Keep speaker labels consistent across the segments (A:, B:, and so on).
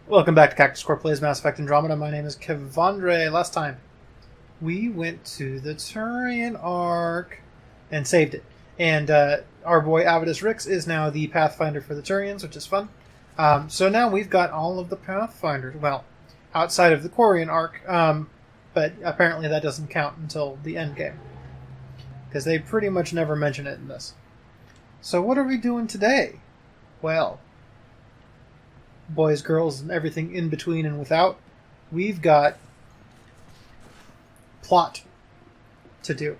A: Welcome back to Cactus Core Plays Mass Effect Andromeda. My name is Kevandre. Last time, we went to the Turian Ark and saved it. And our boy Avidus Rix is now the Pathfinder for the Turians, which is fun. So now we've got all of the Pathfinders. Well, outside of the Quarian Ark, but apparently that doesn't count until the end game. Because they pretty much never mention it in this. So what are we doing today? Well, boys, girls, and everything in between and without, we've got plot to do.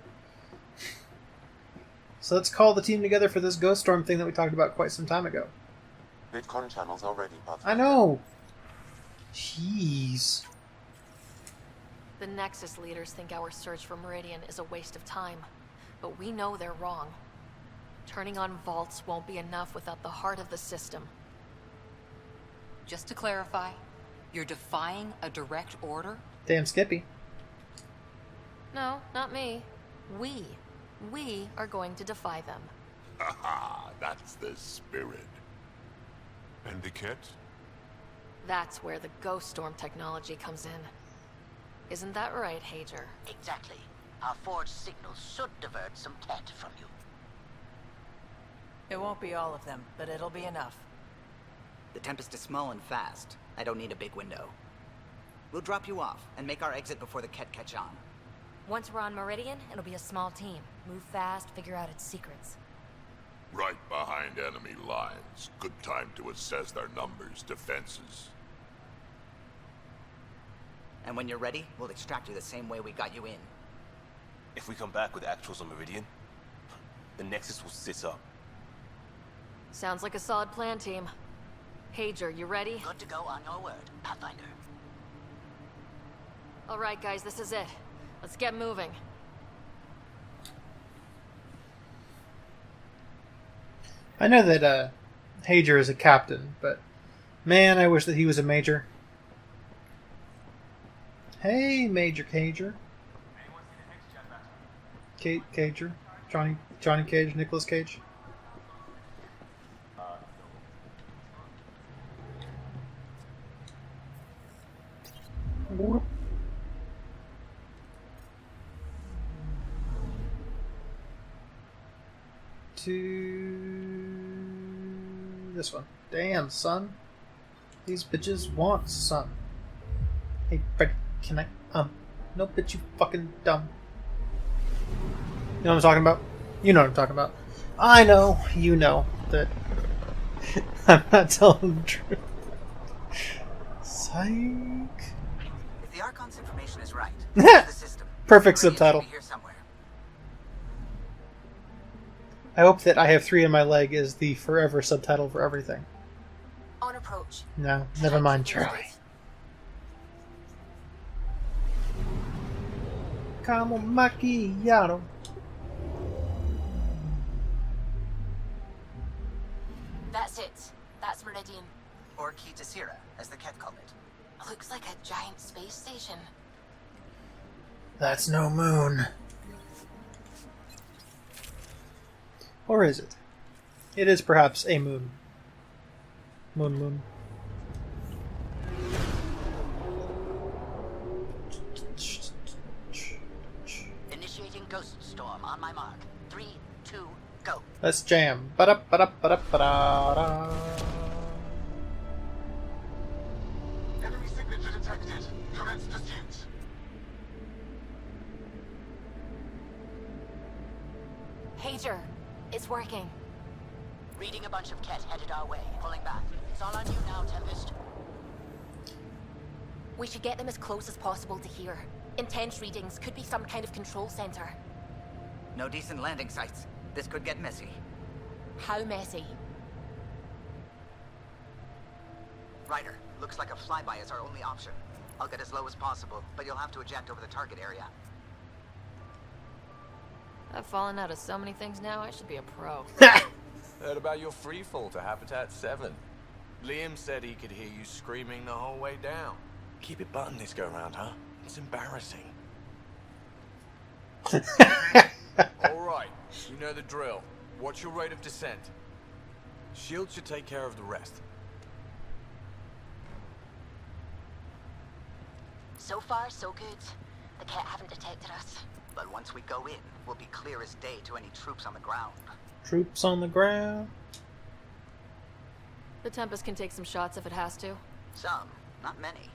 A: So let's call the team together for this Ghost Storm thing that we talked about quite some time ago.
B: Bitcoin channels already,
A: I know! Jeez.
C: The Nexus leaders think our search for Meridian is a waste of time, but we know they're wrong. Turning on vaults won't be enough without the heart of the system.
D: Just to clarify, you're defying a direct order?
A: Damn Skippy.
C: No, not me. We are going to defy them.
E: Haha, that's the spirit. And the Kett?
C: That's where the Ghost Storm technology comes in. Isn't that right, Hager?
F: Exactly. Our forged signals should divert some Kett from you.
G: It won't be all of them, but it'll be enough.
H: The Tempest is small and fast. I don't need a big window. We'll drop you off and make our exit before the Kett catch on.
I: Once we're on Meridian, it'll be a small team. Move fast, figure out its secrets.
E: Right behind enemy lines. Good time to assess their numbers, defenses.
H: And when you're ready, we'll extract you the same way we got you in.
B: If we come back with actuals on Meridian, the Nexus will sit up.
C: Sounds like a solid plan, team. Hager, you ready?
F: Good to go on your word, Pathfinder.
C: Alright guys, this is it. Let's get moving.
A: I know that Hager is a captain, but man, I wish that he was a major. Hey, Major Cager. Cager. Johnny Cage, Nicolas Cage. To this one. Damn, son. These bitches want sun. Hey, Fred, can I? No, bitch, you fucking dumb. You know what I'm talking about? You know what I'm talking about. I know, you know, that I'm not telling the truth. Psych.
H: If the Archon's information is right, the system.
A: Perfect
H: Meridian
A: subtitle.
H: should be here somewhere.
A: I hope that I have 3 in my leg is the forever subtitle for everything.
I: On approach.
A: No, never mind, Charlie. Caramel macchiato.
I: That's it. That's Meridian.
H: Or Kett, as the Kett call it.
I: Looks like a giant space station.
A: That's no moon. Or is it? It is perhaps a moon. Moon.
F: Initiating Ghost Storm on my mark. 3, 2, go.
A: Let's jam. Ba-da-ba-da-ba-da-ba-da.
E: Enemy signature detected. Commence pursuit.
I: Hager, it's working.
F: Reading a bunch of Kett headed our way. Pulling back. It's all on you now, Tempest.
I: We should get them as close as possible to here. Intense readings could be some kind of control center.
H: No decent landing sites. This could get messy.
I: How messy?
H: Ryder, looks like a flyby is our only option. I'll get as low as possible, but you'll have to eject over the target area.
C: I've fallen out of so many things now, I should be a pro.
J: Heard about your freefall to Habitat 7. Liam said he could hear you screaming the whole way down. Keep it buttoned this go-round, huh? It's embarrassing. Alright, you know the drill. What's your rate of descent? Shield should take care of the rest.
F: So far, so good. The Kett haven't detected us.
H: But once we go in, we'll be clear as day to any troops on the ground.
A: Troops on the ground.
C: The Tempest can take some shots if it has to.
H: Some, not many.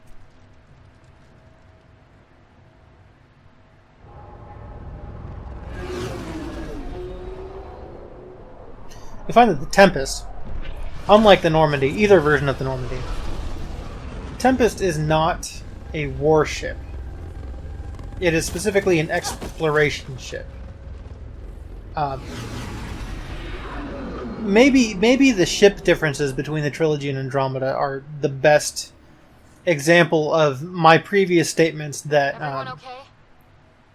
A: You find that the Tempest, unlike the Normandy, either version of the Normandy, Tempest is not a warship. It is specifically an exploration ship. Maybe the ship differences between the trilogy and Andromeda are the best example of my previous statements that...
C: Everyone okay?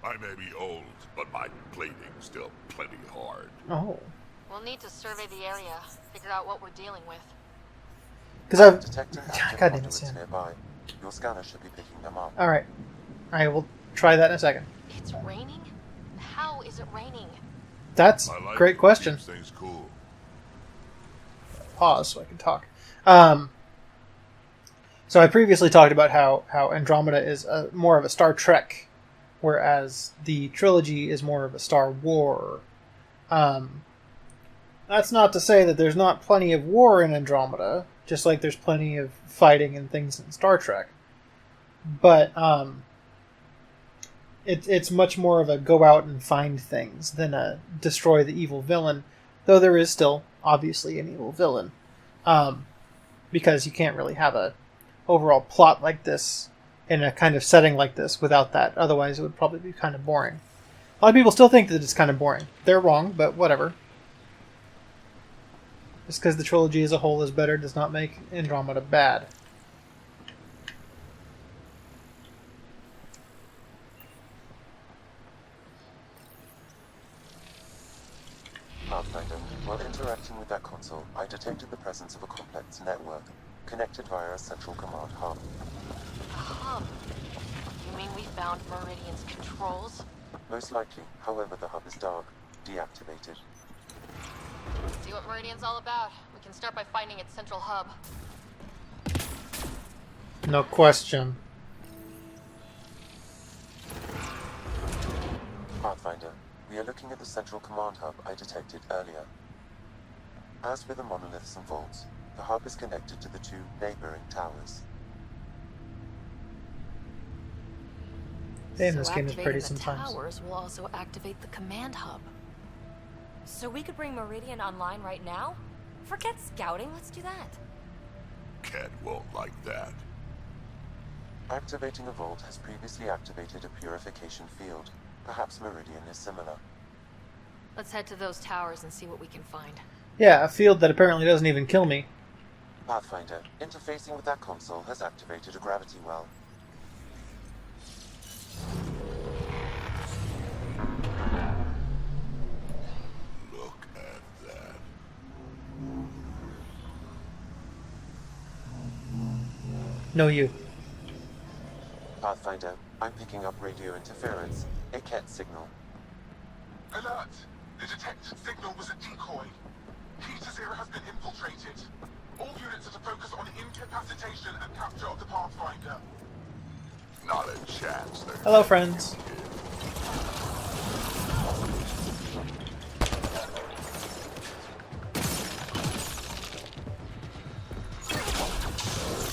E: I may be old, but my plating's still plenty hard.
A: Oh.
C: We'll need to survey the area, figure out what we're dealing with.
A: Because I've...
K: Detecting
A: God
K: active
A: damn it,
K: conduits
A: Sam.
K: nearby. Your scanner should be picking them up.
A: Alright. I will try that in a second.
C: It's raining? How is it raining?
A: That's
E: I
A: a
E: like
A: great
E: it.
A: question.
E: Keeps things cool.
A: Pause so I can talk. So I previously talked about how Andromeda is more of a Star Trek, whereas the trilogy is more of a Star War. That's not to say that there's not plenty of war in Andromeda, just like there's plenty of fighting and things in Star Trek. But it's much more of a go out and find things than a destroy the evil villain, though there is still obviously an evil villain, because you can't really have a overall plot like this in a kind of setting like this without that. Otherwise, it would probably be kind of boring. A lot of people still think that it's kind of boring. They're wrong, but whatever. Just because the trilogy as a whole is better does not make Andromeda bad.
K: Pathfinder, while interacting with that console, I detected the presence of a complex network, connected via a central command hub.
C: A hub? You mean we found Meridian's controls?
K: Most likely, however, the hub is dark, deactivated.
C: See what Meridian's all about. We can start by finding its central hub.
A: No question.
K: Pathfinder, we are looking at the central command hub I detected earlier. As with the monoliths and vaults, the hub is connected to the two neighboring towers.
A: Damn, this
C: So
A: game is pretty
C: activating the
A: sometimes.
C: towers will also activate the command hub.
I: So we could bring Meridian online right now? Forget scouting, let's do that.
E: Kett won't like that.
K: Activating a vault has previously activated a purification field. Perhaps Meridian is similar.
C: Let's head to those towers and see what we can find.
A: Yeah, a field that apparently doesn't even kill me.
K: Pathfinder, interfacing with that console has activated a gravity well.
E: Look at that.
A: No, you.
K: Pathfinder, I'm picking up radio interference, a Kett signal.
L: Alert! The detected signal was a decoy. P-0 has been infiltrated. All units are to focus on incapacitation and capture of the Pathfinder.
E: Not a chance.
A: Hello, friends.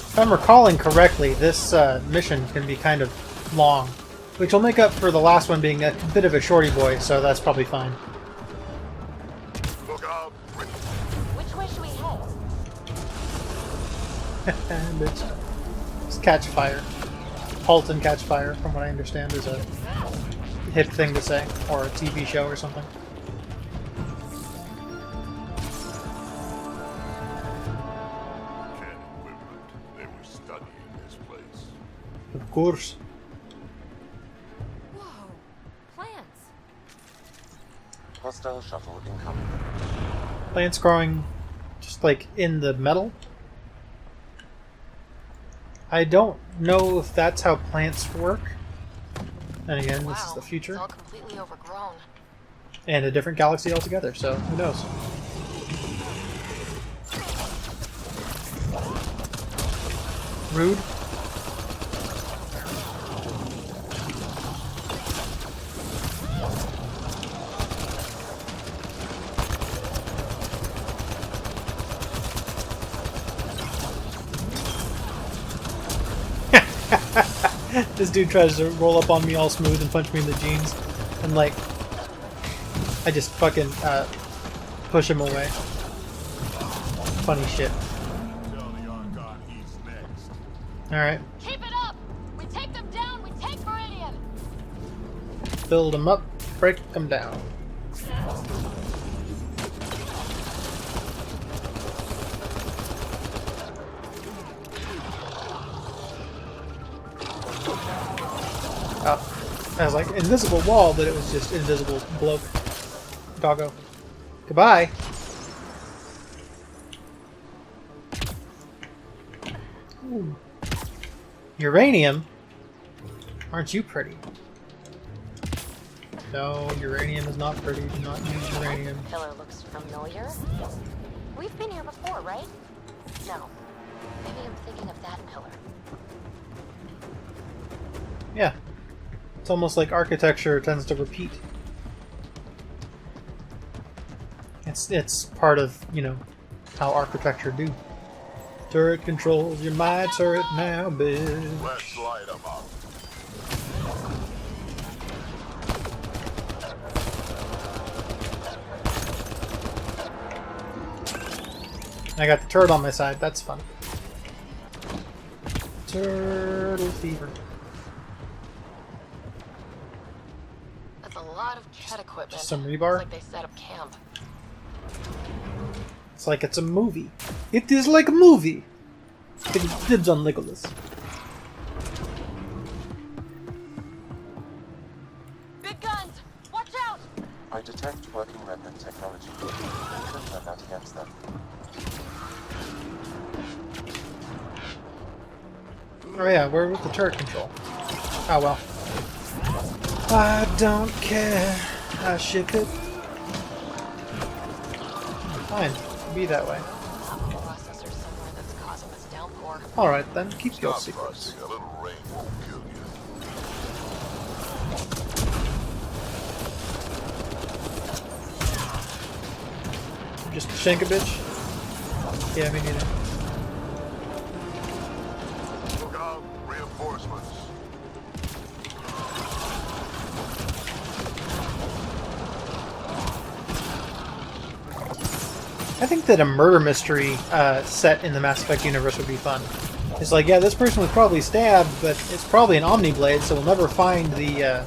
A: If I'm recalling correctly, this mission can be kind of long, which will make up for the last one being a bit of a shorty boy, so that's probably fine.
E: Look out!
I: Which way should we head?
A: And it's catch fire. Halt and catch fire, from what I understand, is a hip thing to say, or a TV show or something.
E: Kett equipment. They were studying this place.
A: Of course.
I: Whoa, plants.
K: Hostile shuttle incoming.
A: Plants growing just like in the metal. I don't know if that's how plants work. And again, this is the
C: It's
A: future.
C: all completely overgrown.
A: And a different galaxy altogether, so who knows? Rude. This dude tries to roll up on me all smooth and punch me in the jeans, and like, I just fucking push him away. Funny shit. Alright.
C: Keep it up! We take them down, we take Meridian!
A: Build them up, break them down. Oh, I was like, invisible wall, but it was just invisible bloke. Doggo. Goodbye. Ooh. Uranium? Aren't you pretty? No, uranium is not pretty. Do not use uranium.
C: Pillar looks familiar. We've been here before, right? No. Maybe I'm thinking of that pillar.
A: Yeah. It's almost like architecture tends to repeat. It's part of, you know, how architecture do. Turret controls, you're my turret now, bitch.
E: Let's light 'em up.
A: I got the turret on my side, that's fun. Turtle fever.
C: That's a lot of Kett equipment.
A: Just some rebar?
C: It's like they set up camp.
A: It's like it's a movie. It is like a movie! Taking dibs on Legolas.
C: Big guns! Watch out!
K: I detect working remnant technology. You can turn that against them.
A: Oh yeah, where was the turret control? Oh well. I don't care. I ship it. Fine. Be that way.
C: Processor somewhere that's causing this downpour.
A: Alright then, keep your
E: Stop
A: secrets.
E: fussing. A little rain won't kill you.
A: Just shank a bitch? Yeah, me neither.
E: Look out, reinforcements.
A: I think that a murder mystery set in the Mass Effect universe would be fun. It's like, yeah, this person was probably stabbed, but it's probably an Omniblade, so we'll never find the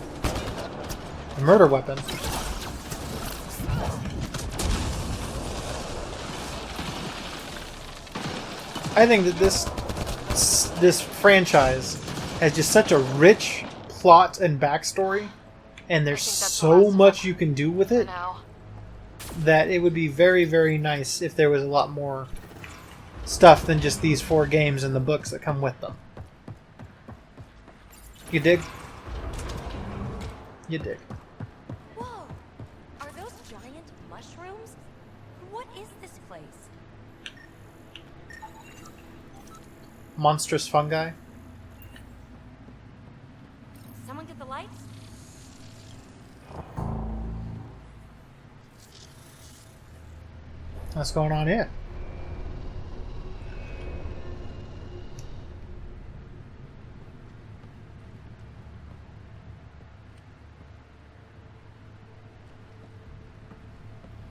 A: murder weapon. I think that this franchise has just such a rich plot and backstory, and there's so much you can do with it, that it would be very, very nice if there was a lot more stuff than just these 4 games and the books that come with them. You dig? You dig.
I: Whoa! Are those giant mushrooms? What is this place?
A: Monstrous fungi?
I: Someone get the lights?
A: What's going on here?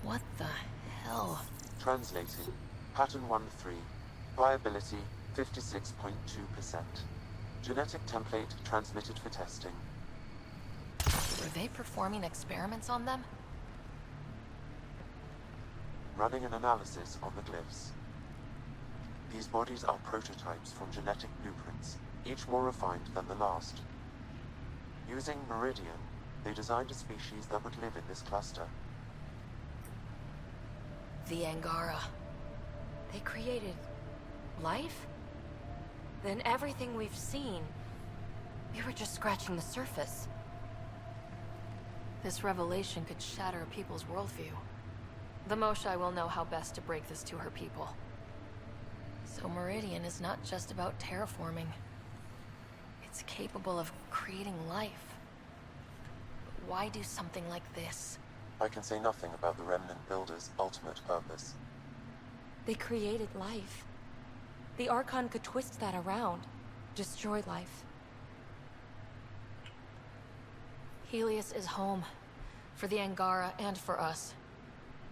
C: What the hell?
K: Translating. Pattern 1-3. Viability 56.2%. Genetic template transmitted for testing.
C: Were they performing experiments on them?
K: Running an analysis on the glyphs. These bodies are prototypes from genetic blueprints, each more refined than the last. Using Meridian, they designed a species that would live in this cluster.
C: The Angara.
I: They created life? Then everything we've seen, we were just scratching the surface.
C: This revelation could shatter a people's worldview. The Moshai will know how best to break this to her people. So Meridian is not just about terraforming. It's capable of creating life. But why do something like this?
K: I can say nothing about the Remnant Builder's ultimate purpose.
I: They created life. The Archon could twist that around, destroy life.
C: Helios is home. For the Angara and for us.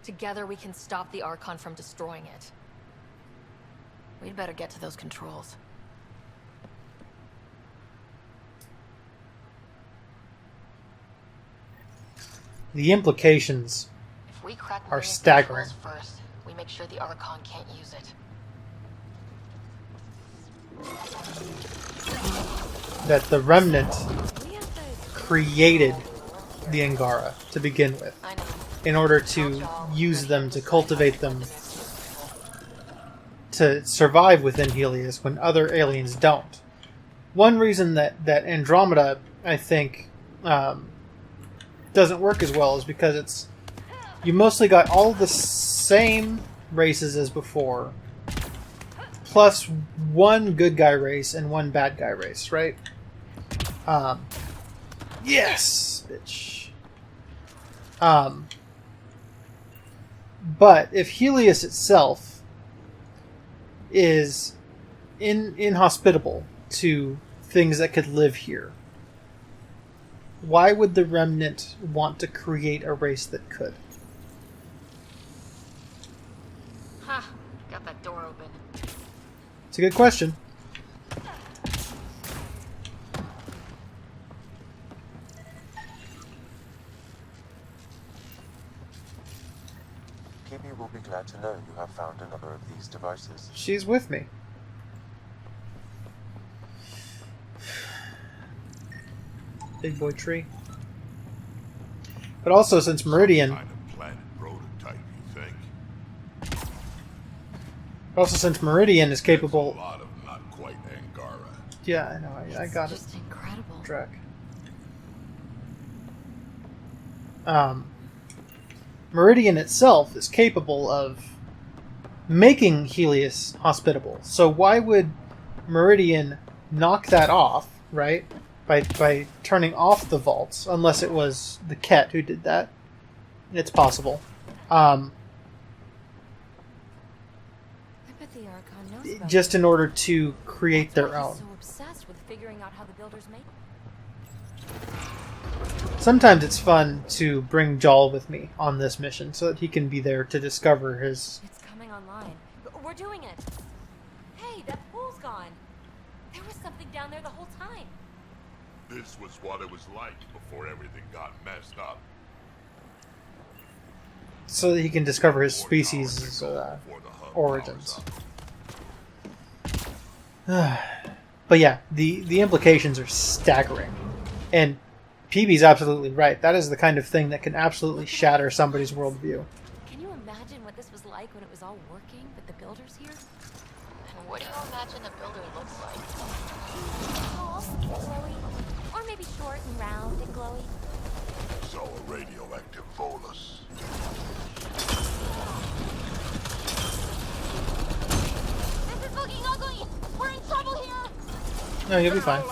C: Together we can stop the Archon from destroying it. We'd better get to those controls.
A: The implications
C: If we crack
A: are
C: Meridian's
A: staggering.
C: controls first, we make sure the Archon can't use it.
A: That the Remnant created the Angara to begin with, in order to use them, to cultivate them, to survive within Helios when other aliens don't. One reason that Andromeda, I think, doesn't work as well is because you mostly got all the same races as before, plus one good guy race and one bad guy race, right? Yes, bitch. But if Helios itself is inhospitable to things that could live here, why would the Remnant want to create a race that could?
C: Ha! Got that door open.
A: It's a good question.
K: Kibi will be glad to know you have found another of these devices.
A: She's with me. Big boy tree. But also, since Meridian...
E: Kind of planet prototype, you think?
A: Also, since Meridian is capable...
E: There's a lot of not quite Angara.
A: Yeah, I know. I got it.
C: Just incredible.
A: Drack. Meridian itself is capable of making Helios hospitable. So why would Meridian knock that off, right? By turning off the vaults, unless it was the Kett who did that. It's possible.
I: I bet the Archon knows about
A: Just in order to create their
I: That's why
A: own.
I: he's so obsessed with figuring out how the builders make.
A: Sometimes it's fun to bring Jal with me on this mission so that he can be there to discover his...
I: It's coming online. We're doing it. Hey, that pool's gone. There was something down there the whole time.
E: This was what it was like before everything got messed up.
A: so that he can discover his species' origins. But yeah, the implications are staggering. And PB's absolutely right. That is the kind of thing that can absolutely shatter somebody's worldview.
I: Can you imagine what this was like when it was all working with the builders here?
C: And what do you imagine the builder looks like?
I: Tall, glowy, or maybe short and round and glowy.
E: So a radioactive bolus.
C: This is looking ugly! We're in trouble here!
A: No, you'll be fine.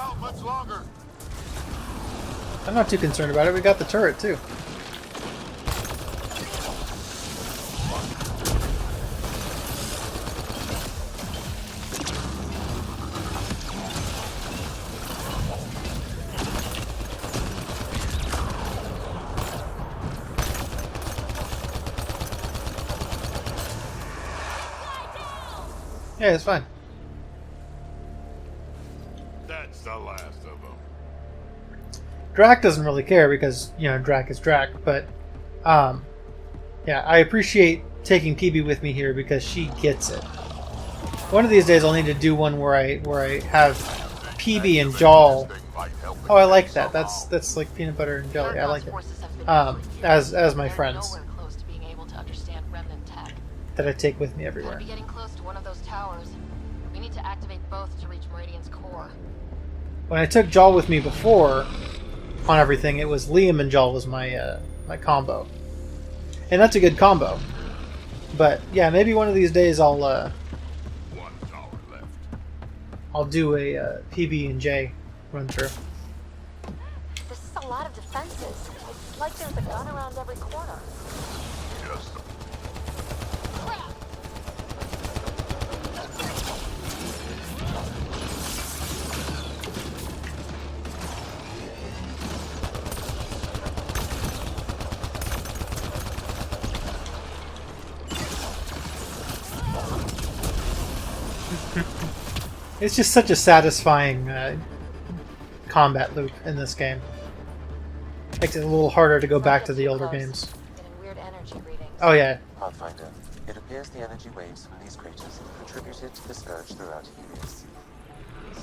A: I'm not too concerned about it. We got the turret, too. Yeah, it's fine.
E: That's the last of them.
A: Drack doesn't really care because, you know, Drack is Drack, but yeah, I appreciate taking PB with me here because she gets it. One of these days I'll need to do one where I have PB and Jal. Oh, I like that. That's like peanut butter and jelly. I like it. As my friends that I take with me everywhere.
C: Gotta be getting close to one of those towers. We need to activate both to reach Meridian's core.
A: When I took Jal with me before on everything, it was Liam and Jal was my my combo, and that's a good combo. But yeah, maybe one of these days I'll do a PB and J run through.
I: This is a lot of defenses. It's like there's a gun around every corner.
E: Just
A: It's just such a satisfying combat loop in this game. Makes it a little harder to go back to the older games.
I: Getting weird energy readings.
A: Oh yeah.
K: Pathfinder, it appears the energy waves from these craters contributed to the scourge throughout Helios.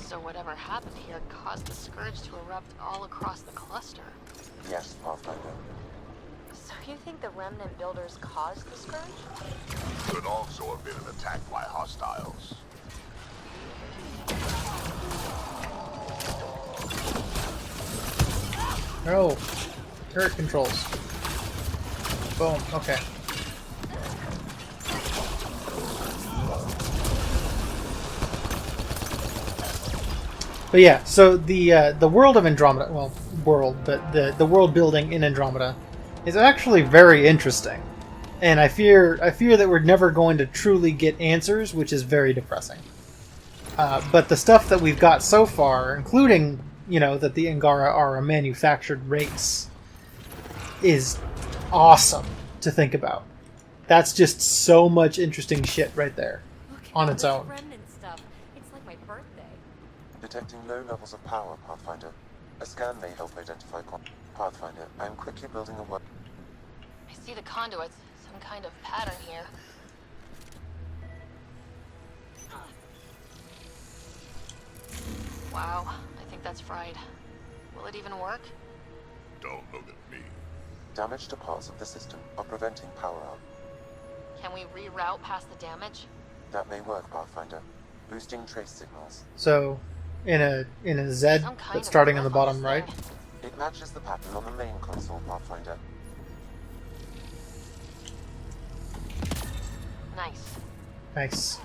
C: So whatever happened here caused the scourge to erupt all across the cluster.
K: Yes, Pathfinder.
I: So you think the remnant builders caused the scourge?
E: Could also have been an attack by hostiles.
A: Oh, turret controls. Boom. Okay. But yeah, so the world of Andromeda, well, but the world building in Andromeda is actually very interesting, and I fear that we're never going to truly get answers, which is very depressing. But the stuff that we've got so far, including that the Angara are a manufactured race, is awesome to think about. That's just so much interesting shit right there, on its own.
I: Remnant stuff. It's like my birthday.
K: Detecting low levels of power, Pathfinder. A scan may help identify Pathfinder. I am quickly building a work.
C: I see the conduits, some kind of pattern here. Wow, I think that's fried. Will it even work?
E: Don't look at me.
K: Damage to parts of the system are preventing power up.
C: Can we reroute past the damage?
K: That may work, Pathfinder. Boosting trace signals.
A: So, in a Z that's starting on the bottom right.
K: It matches the pattern on the main console, Pathfinder.
C: Nice.
A: Nice.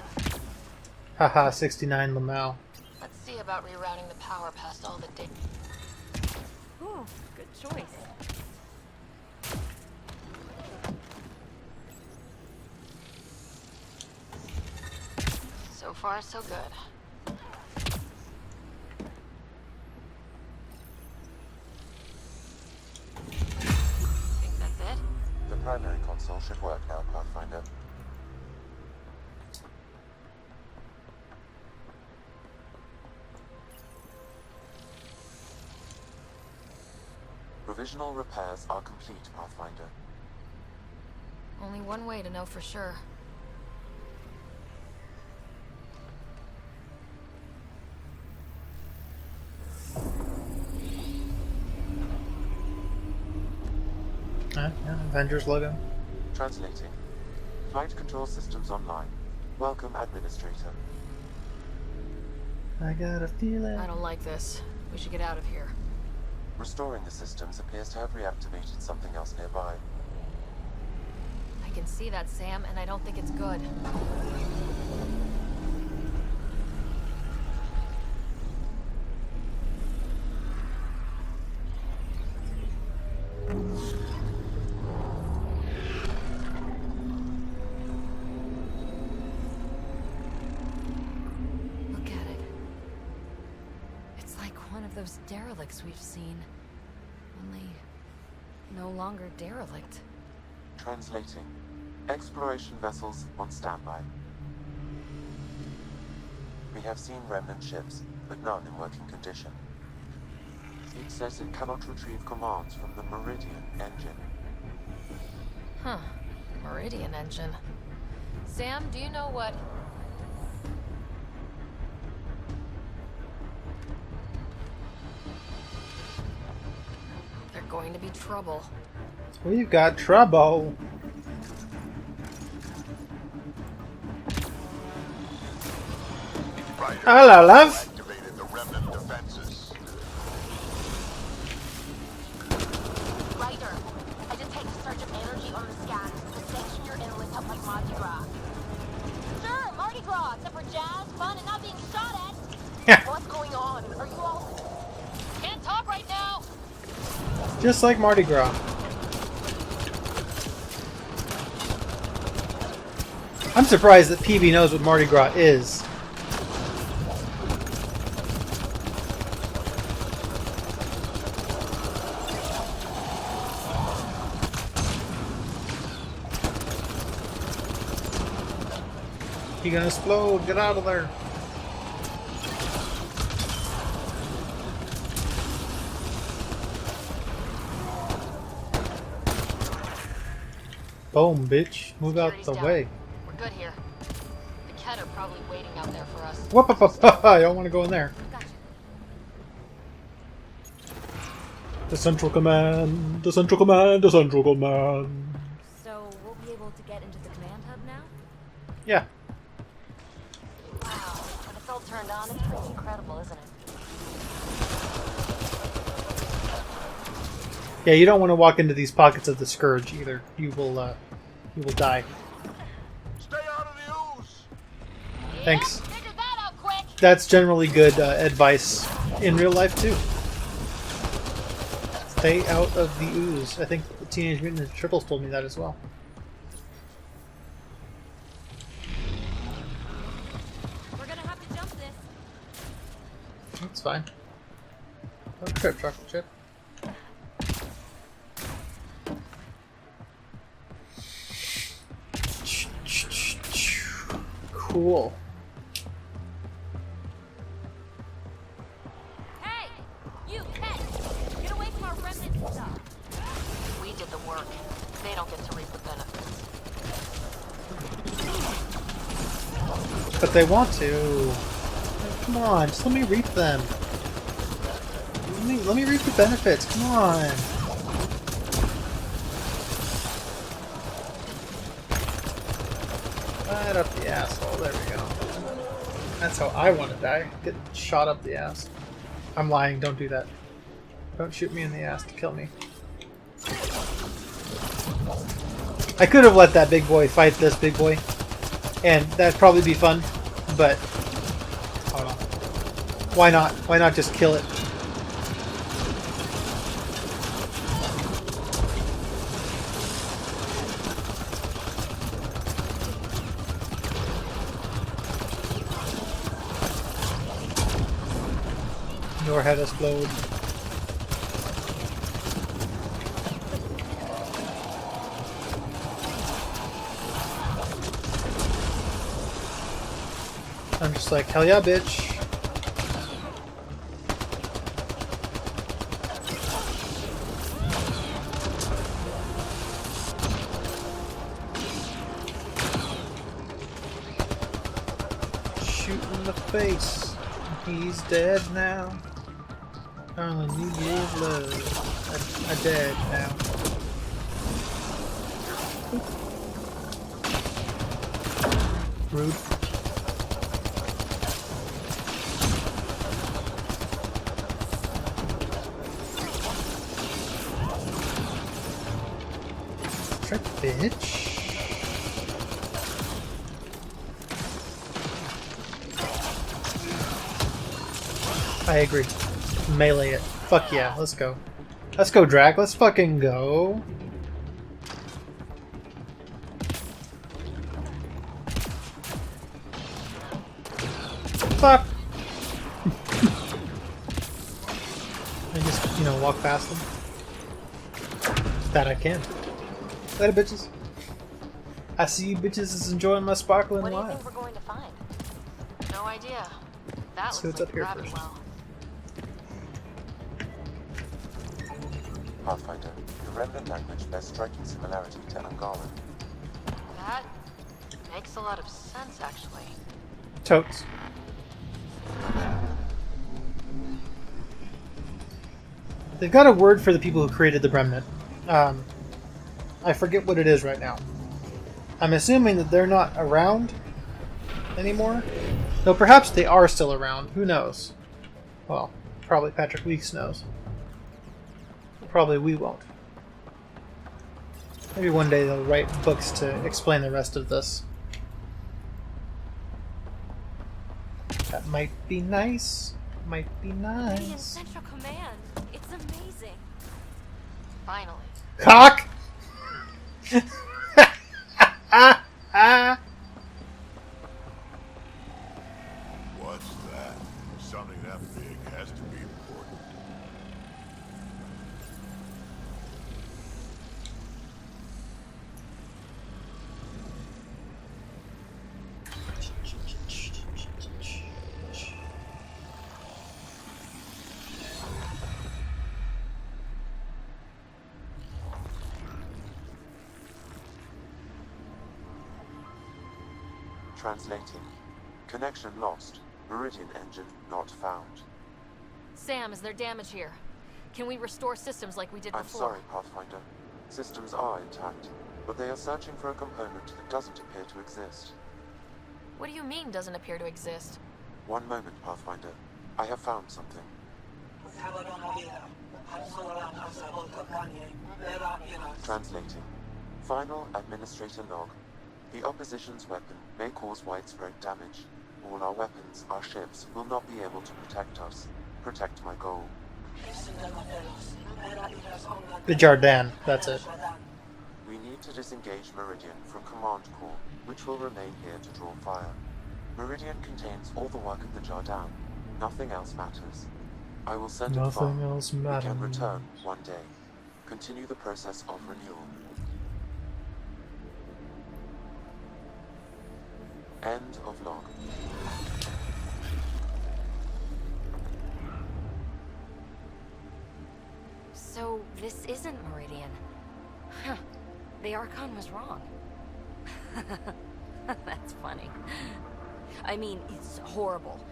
A: Haha, 69 Lamau.
C: Let's see about rerouting the power past all the data.
I: Ooh, good choice.
C: So far, so good. Think that's it?
K: The primary console should work now, Pathfinder. Provisional repairs are complete, Pathfinder.
C: Only one way to know for sure.
A: Yeah, Avengers logo.
K: Translating. Flight control systems online. Welcome, Administrator.
A: I got a feeling.
C: I don't like this. We should get out of here.
K: Restoring the systems appears to have reactivated something else nearby.
C: I can see that, Sam, and I don't think it's good.
I: Look at it. It's like one of those derelicts we've seen. Only no longer derelict.
K: Translating. Exploration vessels on standby. We have seen remnant ships, but none in working condition. It says it cannot retrieve commands from the Meridian engine.
C: Huh. Meridian engine. Sam, do you know what... They're going to be trouble.
A: We've got trouble. Hello, love.
E: Activated the remnant defenses.
F: Ryder, I detect a surge of energy on the scan. The section you're in lit up like Mardi Gras. Sure, Mardi Gras, except for jazz, fun, and not being shot at. What's going on? Are you all...
C: Can't talk right now!
A: Just like Mardi Gras. I'm surprised that PB knows what Mardi Gras is. He gonna explode, get out of there. Boom, bitch. Move out
C: Security's
A: the
C: down.
A: way.
C: We're good here. The Kett are probably waiting out there for us.
A: Whoop, up, up, up. I don't want to go in there.
C: Gotcha.
A: The Central Command. The Central Command. The Central Command.
I: So we'll be able to get into the command hub now?
A: Yeah.
C: Wow, when it's all turned on, it's pretty incredible, isn't it?
A: Yeah, you don't want to walk into these pockets of the Scourge either. You will die.
L: Stay out of the ooze!
A: Thanks.
F: Figured that out quick.
A: That's generally good advice in real life too. Stay out of the ooze. I think the Teenage Mutant Ninja Turtles told me that as well.
I: We're gonna have to jump this.
A: That's fine. Don't trip, chocolate chip. Cool.
I: Hey! You, Kett! Get away from our remnant stuff.
C: We did the work. They don't get to reap the benefits.
A: But they want to. Come on, just let me reap them. Let me reap the benefits. Come on. Right up the asshole. There we go. That's how I want to die. Get shot up the ass. I'm lying. Don't do that. Don't shoot me in the ass to kill me. I could have let that big boy fight this big boy, and that'd probably be fun, but hold on. Why not? Why not just kill it? Your head explode. I'm just like, hell yeah, bitch. Shoot in the face. He's dead now. I only need your love. I'm dead now. Rude. Trick, bitch. I agree. Melee it. Fuck yeah, let's go. Let's go, Drack. Let's fucking go. Fuck! I just, walk past them. That I can. Later, bitches. I see you bitches is enjoying my sparkling
C: What do you
A: wine.
C: think we're going to find? No idea. That
A: Let's see
C: looks
A: what's
C: like
A: up here
C: a rabbit
A: first.
C: well.
K: Pathfinder, the Remnant language bears striking similarity to Angaran.
C: That makes a lot of sense, actually.
A: Totes. They've got a word for the people who created the Remnant. I forget what it is right now. I'm assuming that they're not around anymore. Though perhaps they are still around. Who knows? Well, probably Patrick Weeks knows. Probably we won't. Maybe one day they'll write books to explain the rest of this. That might be nice. Might be
I: Being in
A: nice.
I: Central Command. It's amazing.
C: Finally.
A: Cock!
E: What's that? Something that big has to be important.
K: Translating. Connection lost. Meridian engine not found.
C: Sam, is there damage here? Can we restore systems like we did
K: I'm
C: before?
K: sorry, Pathfinder. Systems are intact, but they are searching for a component that doesn't appear to exist.
C: What do you mean, doesn't appear to exist?
K: One moment, Pathfinder. I have found something. Translating. Final Administrator log. The opposition's weapon may cause widespread damage. All our weapons, our ships, will not be able to protect us. Protect my goal.
A: The Jardin, that's it.
K: We need to disengage Meridian from Command Core, which will remain here to draw fire. Meridian contains all the work of the Jardin. Nothing else matters. I will send it far.
A: Nothing else
K: We
A: matters.
K: can return one day. Continue the process of renewal. End of log.
I: So, this isn't Meridian. Huh. The Archon was wrong. That's funny. I mean, it's horrible.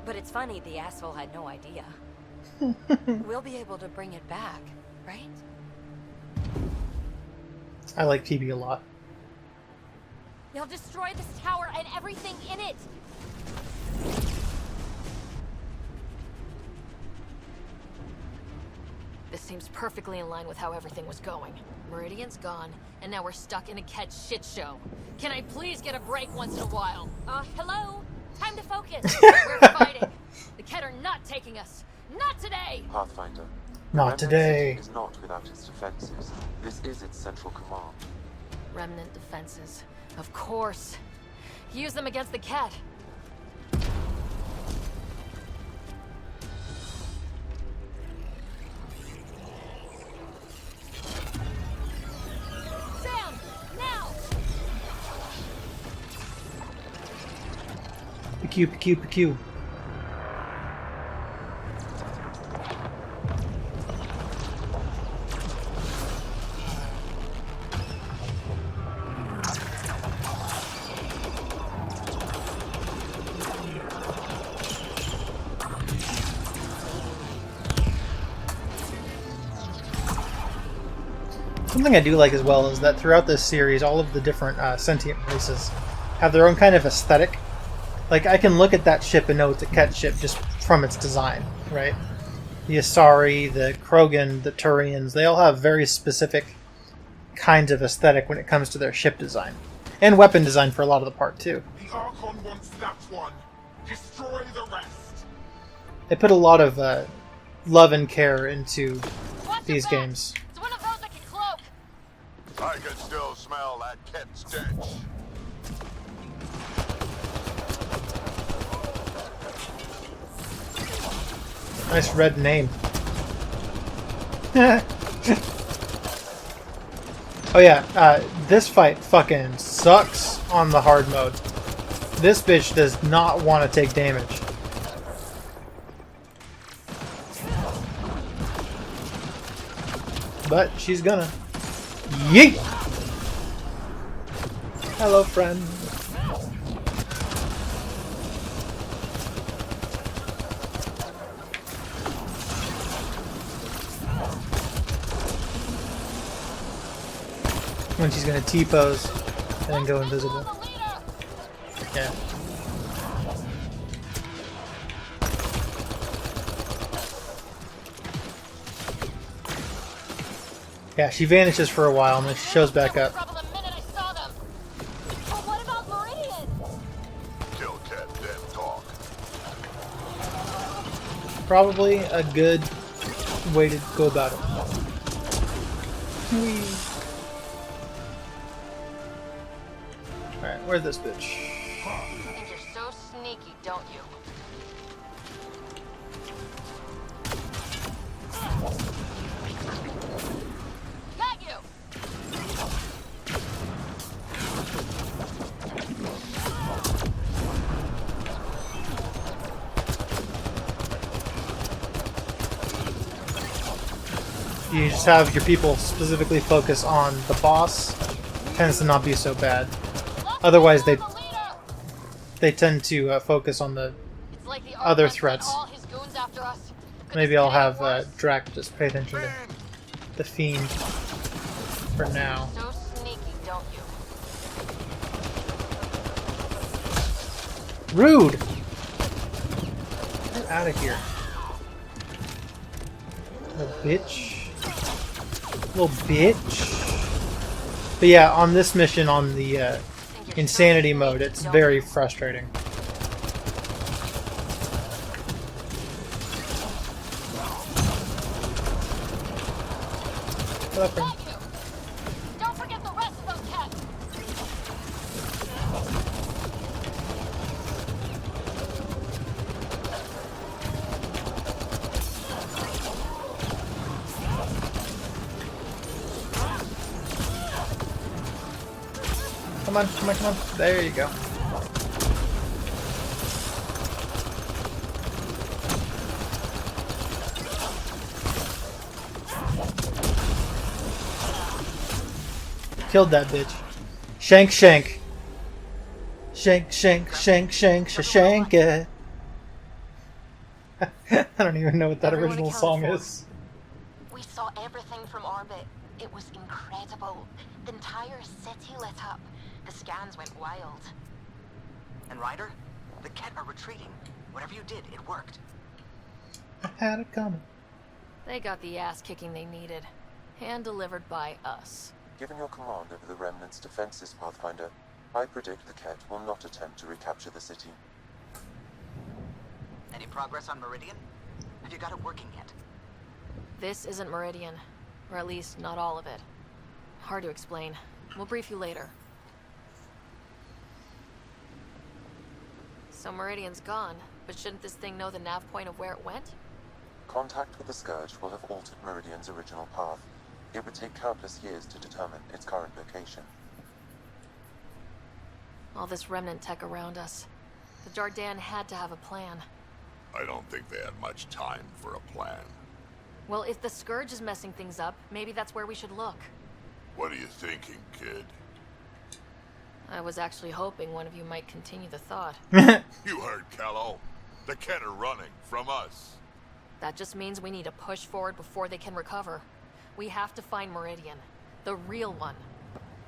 I: But it's funny the asshole had no idea. We'll be able to bring it back, right?
A: I like PB a lot.
F: They'll destroy this tower and everything in it!
C: This seems perfectly in line with how everything was going. Meridian's gone, and now we're stuck in a Kett shit show. Can I please get a break once in a while?
F: Hello? Time to focus! We're fighting!
C: The Kett are not taking us! Not today!
K: Pathfinder.
A: Not today.
K: Is not without its defenses. This is its central command.
C: Remnant defenses. Of course. Use them against the Kett.
F: Sam! Now!
A: PQ, PQ, PQ. Something I do like as well is that throughout this series, all of the different sentient races have their own kind of aesthetic. Like, I can look at that ship and know it's a Kett ship just from its design, right? The Asari, the Krogan, the Turians, they all have very specific kinds of aesthetic when it comes to their ship design. And weapon design for a lot of the part, too.
L: The Archon wants that one. Destroy the rest.
A: They put a lot of love and care into these games.
F: It's one of those that can cloak!
E: I can still smell that Kett stench.
A: Nice red name. Oh yeah, this fight fucking sucks on the hard mode. This bitch does not want to take damage. But she's gonna. Yeet! Hello, friend. When she's gonna T-pose and then go invisible. Yeah. Yeah, she vanishes for a while and then she shows back up.
F: Trouble the minute I saw them. But what about Meridian?
E: Kill Kett, then talk.
A: Probably a good way to go about it. Whee. Alright, where's this bitch?
C: think you're so sneaky, don't you?
F: Got you!
A: You just have your people specifically focus on the boss. Tends to not be so bad. Otherwise, they they tend to focus on the
F: It's like the
A: other
F: Ark sent
A: threats.
F: all his goons after us. Could
A: Maybe
F: this
A: I'll
F: get any
A: have
F: worse?
A: Drack just pay attention to the Fiend for now.
F: So sneaky, don't you?
A: Rude! Get out of here. Little bitch. Little bitch. But yeah, on this mission, on the insanity mode, it's very frustrating. What up, friend?
F: Thank you. Don't forget the rest of those cats.
A: Come on, come on, come on. There you go. Killed that bitch. Shank, shank. Shank, shank, shank, shank, shank it. I don't even know what that
F: Everyone
A: original
F: accounted
A: song
F: for.
A: is.
F: We saw everything from orbit. It was incredible. The entire city lit up. The scans went wild.
H: And Ryder, the Kett are retreating. Whatever you did, it worked.
A: I had it coming.
C: They got the ass kicking they needed. Hand delivered by us.
K: Given your command over the Remnant's defenses, Pathfinder, I predict the Kett will not attempt to recapture the city.
H: Any progress on Meridian? Have you got it working yet?
C: This isn't Meridian. Or at least, not all of it. Hard to explain. We'll brief you later. So Meridian's gone, but shouldn't this thing know the nav point of where it went?
K: Contact with the Scourge will have altered Meridian's original path. It would take countless years to determine its current location.
C: All this remnant tech around us. The Jardin had to have a plan.
E: I don't think they had much time for a plan.
C: Well, if the Scourge is messing things up, maybe that's where we should look.
E: What are you thinking, kid?
C: I was actually hoping one of you might continue the thought.
E: You heard Callow. The Kett are running from us.
C: That just means we need to push forward before they can recover. We have to find Meridian. The real one.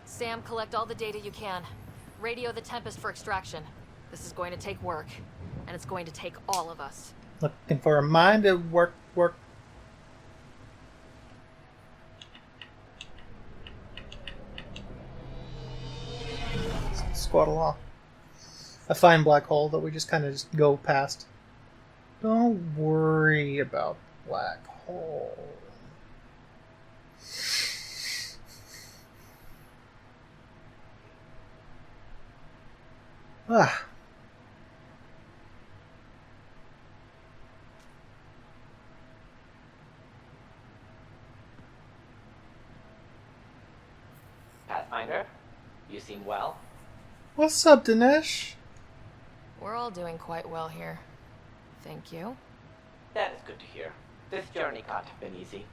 C: Sam, collect all the data you can. Radio the Tempest for extraction. This is going to take work. And it's going to take all of us.
A: Looking for a mind to work. Squad along. A fine black hole that we just kind of just go past. Don't worry about black hole. Ah.
M: Pathfinder, you seem well.
A: What's up, Dinesh?
C: We're all doing quite well here. Thank you.
M: That is good to hear. This journey can't have been easy.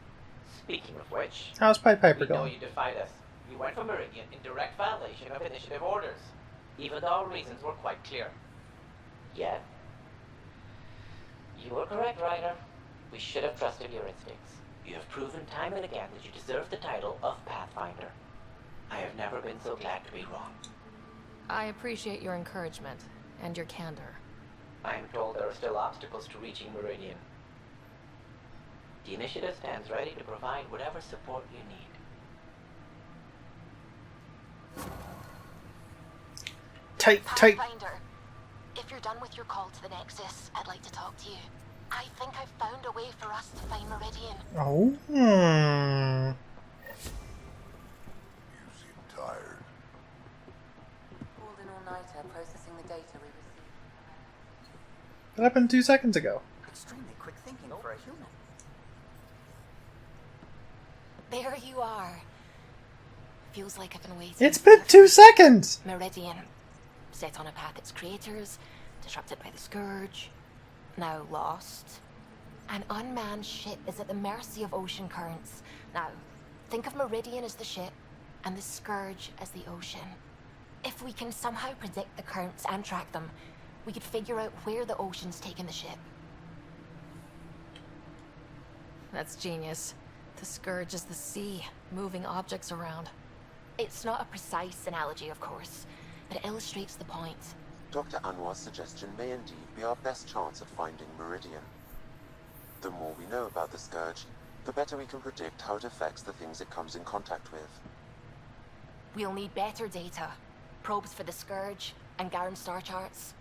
M: Speaking of which,
A: How's Pied Piper
M: we know
A: going?
M: you defied us. You went for Meridian in direct violation of initiative orders, even though our reasons were quite clear. Yet, you were correct, Ryder. We should have trusted your instincts. You have proven time and again that you deserve the title of Pathfinder. I have never been so glad to be wrong.
C: I appreciate your encouragement and your candor.
M: I am told there are still obstacles to reaching Meridian. The initiative stands ready to provide whatever support you need.
A: Tight.
F: Pathfinder, if you're done with your call to the Nexus, I'd like to talk to you. I think I've found a way for us to find Meridian.
A: Oh.
E: You seem tired.
D: Pulled an all-nighter processing the data we received.
A: That happened 2 seconds ago.
H: Extremely quick thinking for a human.
F: There you are. Feels like I've been waiting.
A: It's been 2 seconds!
F: Meridian. Set on a path its creators, disrupted by the Scourge, now lost. An unmanned ship is at the mercy of ocean currents. Now, think of Meridian as the ship, and the Scourge as the ocean. If we can somehow predict the currents and track them, we could figure out where the ocean's taken the ship.
C: That's genius. The Scourge is the sea, moving objects around.
F: It's not a precise analogy, of course, but it illustrates the point.
K: Dr. Anwar's suggestion may indeed be our best chance at finding Meridian. The more we know about the Scourge, the better we can predict how it affects the things it comes in contact with.
F: We'll need better data. Probes for the Scourge, and Garen star charts.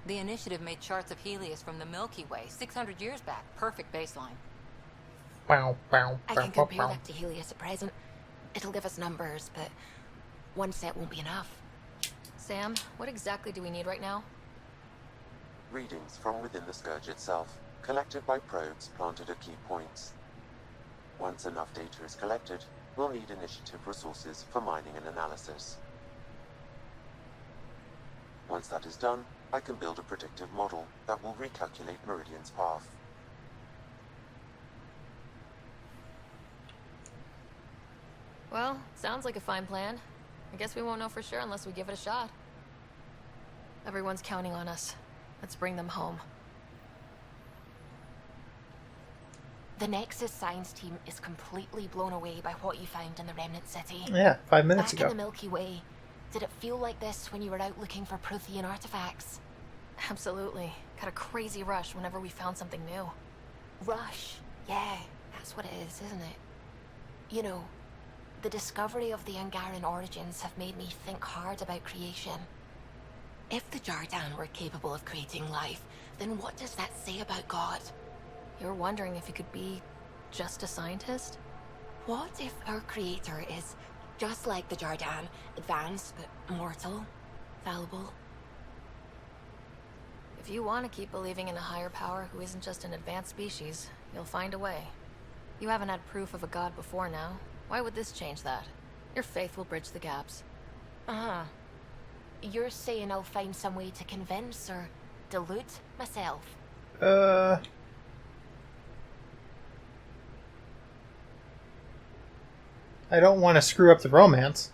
D: The initiative made charts of Helios from the Milky Way 600 years back. Perfect baseline.
A: Wow, wow,
F: I can compare that to Helios at present. It'll give us numbers, but one set won't be enough.
C: Sam, what exactly do we need right now?
K: Readings from within the Scourge itself, collected by probes planted at key points. Once enough data is collected, we'll need initiative resources for mining and analysis. Once that is done, I can build a predictive model that will recalculate Meridian's path.
C: Well, sounds like a fine plan. I guess we won't know for sure unless we give it a shot. Everyone's counting on us. Let's bring them home.
F: The Nexus science team is completely blown away by what you found in the Remnant City.
A: Yeah, 5 minutes
F: Back
A: ago.
F: in the Milky Way, did it feel like this when you were out looking for Prothean artifacts?
C: Absolutely. Got a crazy rush whenever we found something new.
F: Rush? Yeah, that's what it is, isn't it? You know, the discovery of the Angaran origins have made me think hard about creation. If the Jardan were capable of creating life, then what does that say about God?
C: You're wondering if you could be just a scientist?
F: What if our creator is just like the Jardan, advanced but mortal, fallible?
C: If you want to keep believing in a higher power who isn't just an advanced species, you'll find a way. You haven't had proof of a god before now. Why would this change that? Your faith will bridge the gaps.
F: Uh-huh. You're saying I'll find some way to convince or delude myself?
A: I don't want to screw up the romance.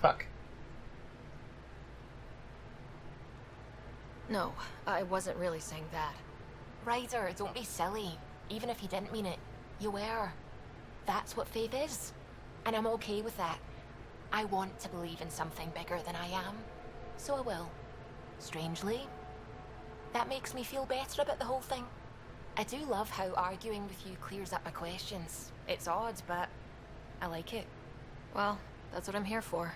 A: Fuck.
C: No, I wasn't really saying that.
F: Ryder, don't be silly. Even if you didn't mean it, you were. That's what faith is. And I'm okay with that. I want to believe in something bigger than I am. So I will. Strangely. That makes me feel better about the whole thing. I do love how arguing with you clears up my questions. It's odd, but I like it.
C: Well, that's what I'm here for.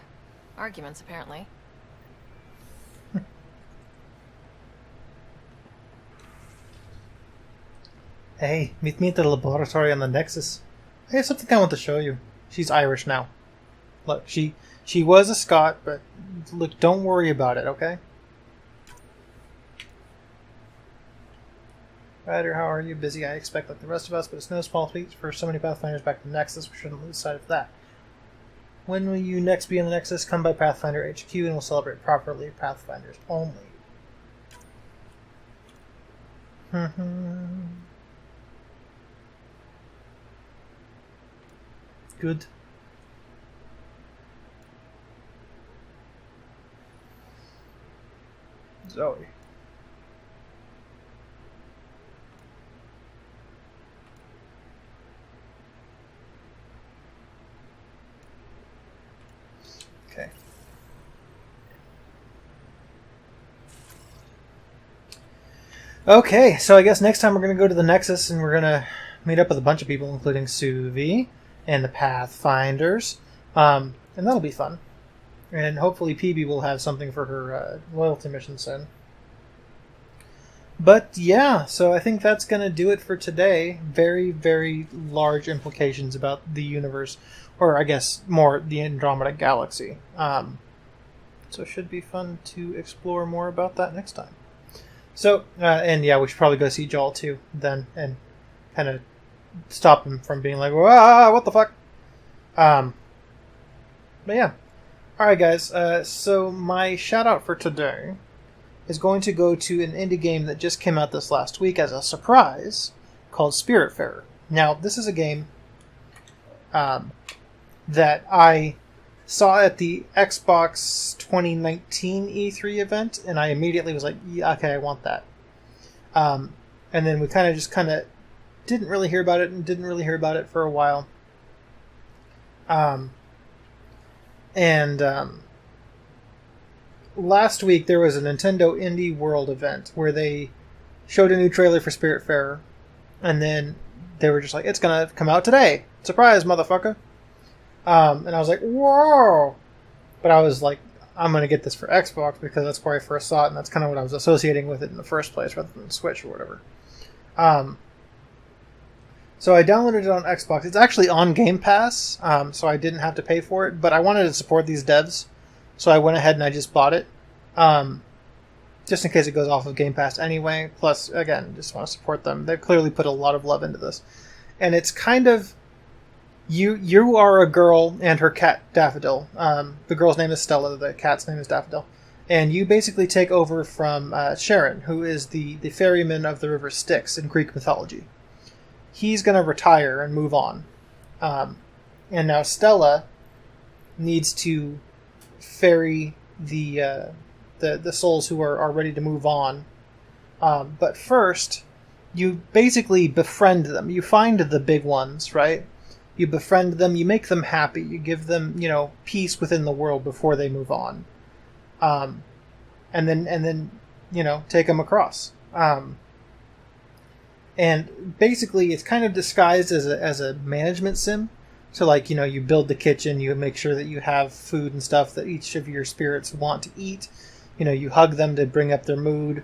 C: Arguments, apparently.
A: Hey, meet me at the laboratory on the Nexus. I have something I want to show you. She's Irish now. Look, she was a Scot, but look, don't worry about it, okay? Ryder, how are you? Busy, I expect, like the rest of us, but it's no small feat for so many Pathfinders back to the Nexus. We shouldn't lose sight of that. When will you next be in the Nexus? Come by Pathfinder HQ and we'll celebrate properly. Pathfinders only. Good. Zoe. Okay. Okay, so I guess next time we're going to go to the Nexus and we're going to meet up with a bunch of people, including Suvi and the Pathfinders. And that'll be fun. And hopefully PB will have something for her loyalty mission soon. But yeah, so I think that's going to do it for today. Very, very large implications about the universe. Or I guess more the Andromeda Galaxy. So it should be fun to explore more about that next time. So, and yeah, we should probably go see Jal too then. And kind of stop him from being like, "Wah, what the fuck?" But yeah. Alright guys, so my shout out for today is going to go to an indie game that just came out this last week as a surprise called Spiritfarer. Now, this is a game that I saw at the Xbox 2019 E3 event, and I immediately was like, yeah, okay, I want that. And then we kind of didn't really hear about it for a while. Last week there was a Nintendo Indie World event where they showed a new trailer for Spiritfarer, and then they were just like, it's gonna come out today. Surprise, motherfucker. And I was like, whoa! But I was like, I'm gonna get this for Xbox because that's where I first saw it, and that's kind of what I was associating with it in the first place, rather than Switch or whatever. So I downloaded it on Xbox. It's actually on Game Pass, so I didn't have to pay for it, but I wanted to support these devs, so I went ahead and I just bought it. Just in case it goes off of Game Pass anyway. Plus, again, just want to support them. They've clearly put a lot of love into this. And it's kind of... You are a girl and her cat, Daffodil. The girl's name is Stella, the cat's name is Daffodil. And you basically take over from Sharon, who is the ferryman of the River Styx in Greek mythology. He's going to retire and move on. And now Stella needs to ferry the souls who are ready to move on. But first, you basically befriend them. You find the big ones, right? You befriend them, you make them happy, you give them, peace within the world before they move on. And then take them across. And basically it's kind of disguised as a management sim. So you build the kitchen, you make sure that you have food and stuff that each of your spirits want to eat. You hug them to bring up their mood.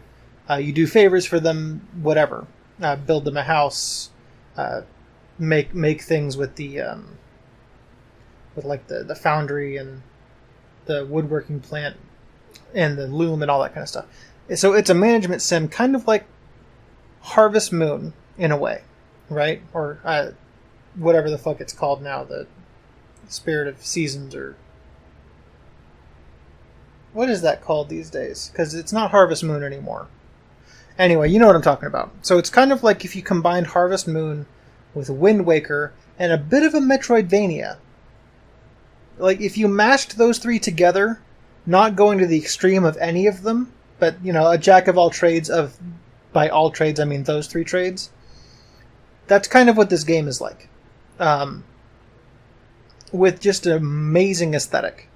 A: You do favors for them, whatever. Build them a house. Make things with the foundry and the woodworking plant and the loom and all that kind of stuff. So it's a management sim, kind of like Harvest Moon in a way, right? Or whatever the fuck it's called now, the Spirit of Seasons, or what is that called these days? Because it's not Harvest Moon anymore. Anyway, you know what I'm talking about. So it's kind of like if you combined Harvest Moon with Wind Waker and a bit of a Metroidvania. Like if you mashed those three together, not going to the extreme of any of them, but a jack of all trades by all trades I mean those three trades. That's kind of what this game is like. With just an amazing aesthetic.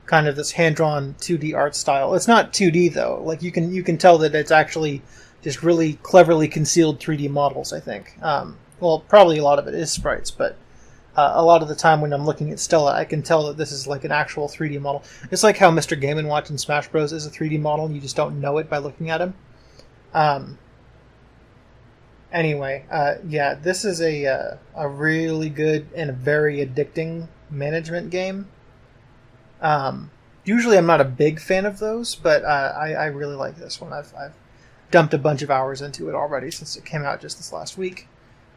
A: Kind of this hand-drawn 2D art style. It's not 2D though. Like you can tell that it's actually just really cleverly concealed 3D models, I think. Well, probably a lot of it is sprites, but a lot of the time when I'm looking at Stella, I can tell that this is like an actual 3D model. It's like how Mr. Game & Watch in Smash Bros. Is a 3D model, and you just don't know it by looking at him. Anyway, this is a really good and a very addicting management game. Usually I'm not a big fan of those, but I really like this one. I've dumped a bunch of hours into it already since it came out just this last week.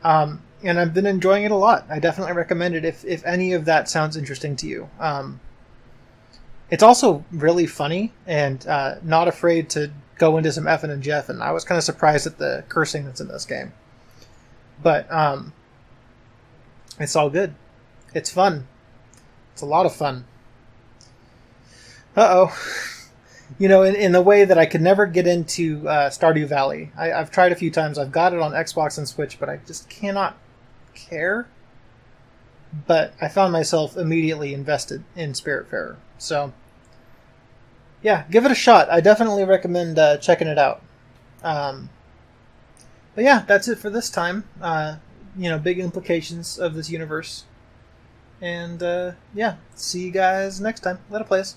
A: And I've been enjoying it a lot. I definitely recommend it if any of that sounds interesting to you. It's also really funny and not afraid to go into some effing and jeffing. I was kind of surprised at the cursing that's in this game. But it's all good. It's fun. It's a lot of fun. Uh-oh. In the way that I could never get into Stardew Valley. I've tried a few times. I've got it on Xbox and Switch, but I just cannot care. But I found myself immediately invested in Spiritfarer. So, yeah, give it a shot. I definitely recommend checking it out. But yeah, that's it for this time. Big implications of this universe. And, see you guys next time. Later, players.